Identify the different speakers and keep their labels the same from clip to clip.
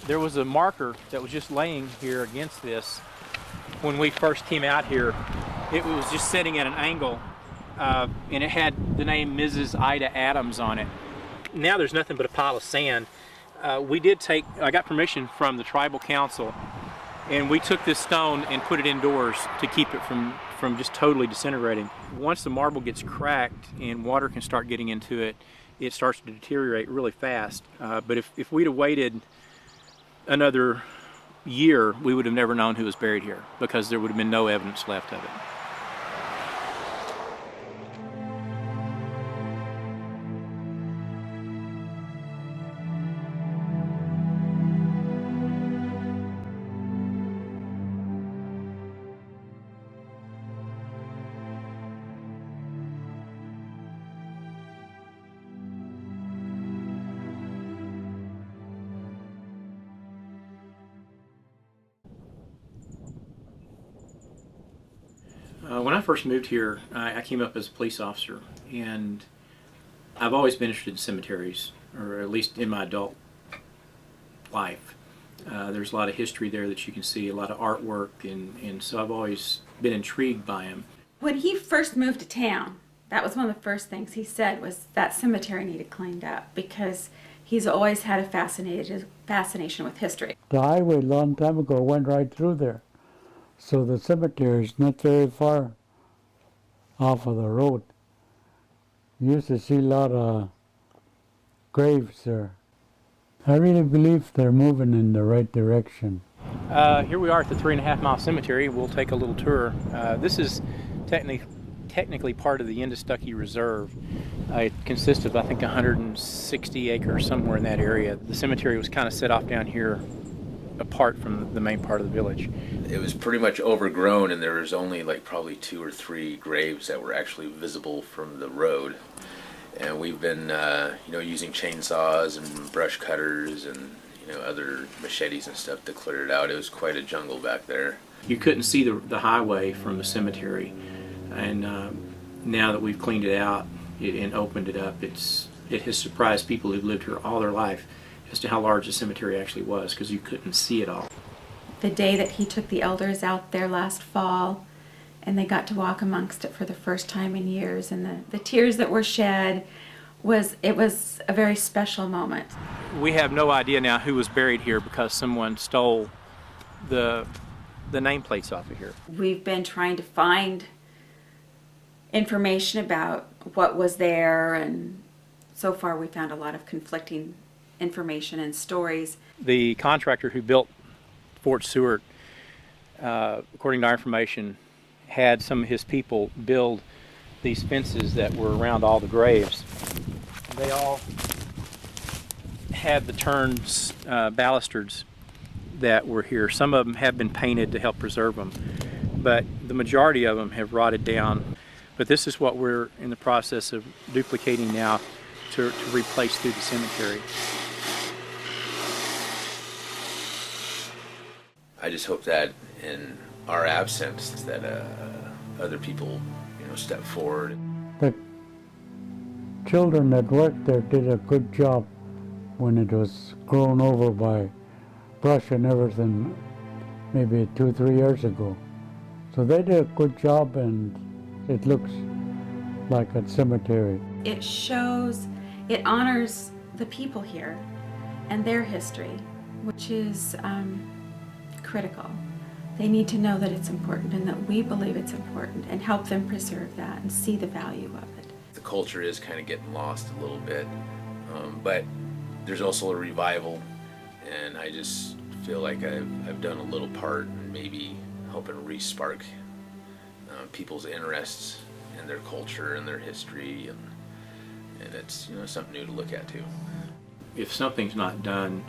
Speaker 1: There was a marker that was just laying here against this when we first came out here. It was just sitting at an angle, and it had the name Mrs. Ida Adams on it. Now there's nothing but a pile of sand. I got permission from the tribal council, and we took this stone and put it indoors to keep it from just totally disintegrating. Once the marble gets cracked and water can start getting into it, it starts to deteriorate really fast. But if we'd have waited another year, we would have never known who was buried here, because there would have been no evidence left of it. When I first moved here, I came up as a police officer, and I've always been interested in cemeteries, or at least in my adult life. There's a lot of history there that you can see, a lot of artwork, and so I've always been intrigued by them.
Speaker 2: When he first moved to town, that was one of the first things he said, was that cemetery needed cleaned up, because he's always had a fascination with history.
Speaker 3: The highway a long time ago went right through there. So the cemetery is not very far off of the road. You used to see a lot of graves there. I really believe they're moving in the right direction.
Speaker 1: Here we are at the 3.5 Mile Cemetery. We'll take a little tour. This is technically part of the Yendistucky Reserve. It consists of, I think, 160 acres, somewhere in that area. The cemetery was kind of set off down here, apart from the main part of the village.
Speaker 4: It was pretty much overgrown, and there was only like probably 2 or 3 graves that were actually visible from the road. And we've been using chainsaws and brush cutters and other machetes and stuff to clear it out. It was quite a jungle back there.
Speaker 1: You couldn't see the highway from the cemetery, and now that we've cleaned it out and opened it up, it has surprised people who've lived here all their life as to how large the cemetery actually was, because you couldn't see it all.
Speaker 2: The day that he took the elders out there last fall, and they got to walk amongst it for the first time in years, and the tears that were shed, it was a very special moment.
Speaker 1: We have no idea now who was buried here because someone stole the nameplates off of here.
Speaker 2: We've been trying to find information about what was there, and so far we found a lot of conflicting information and stories.
Speaker 1: The contractor who built Fort Stewart, according to our information, had some of his people build these fences that were around all the graves. They all had the turns, balustrades that were here. Some of them have been painted to help preserve them, but the majority of them have rotted down. But this is what we're in the process of duplicating now to replace through the cemetery.
Speaker 4: I just hope that in our absence that other people step forward.
Speaker 3: The children that worked there did a good job when it was grown over by brush and everything, maybe 2-3 years ago. So they did a good job, and it looks like a cemetery.
Speaker 2: It honors the people here and their history, which is critical. They need to know that it's important and that we believe it's important, and help them preserve that and see the value of it.
Speaker 4: The culture is kind of getting lost a little bit, but there's also a revival, and I just feel like I've done a little part in maybe helping re-spark people's interests in their culture and their history, and it's something new to look at too.
Speaker 1: If something's not done,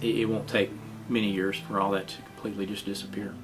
Speaker 1: it won't take many years for all that to completely just disappear.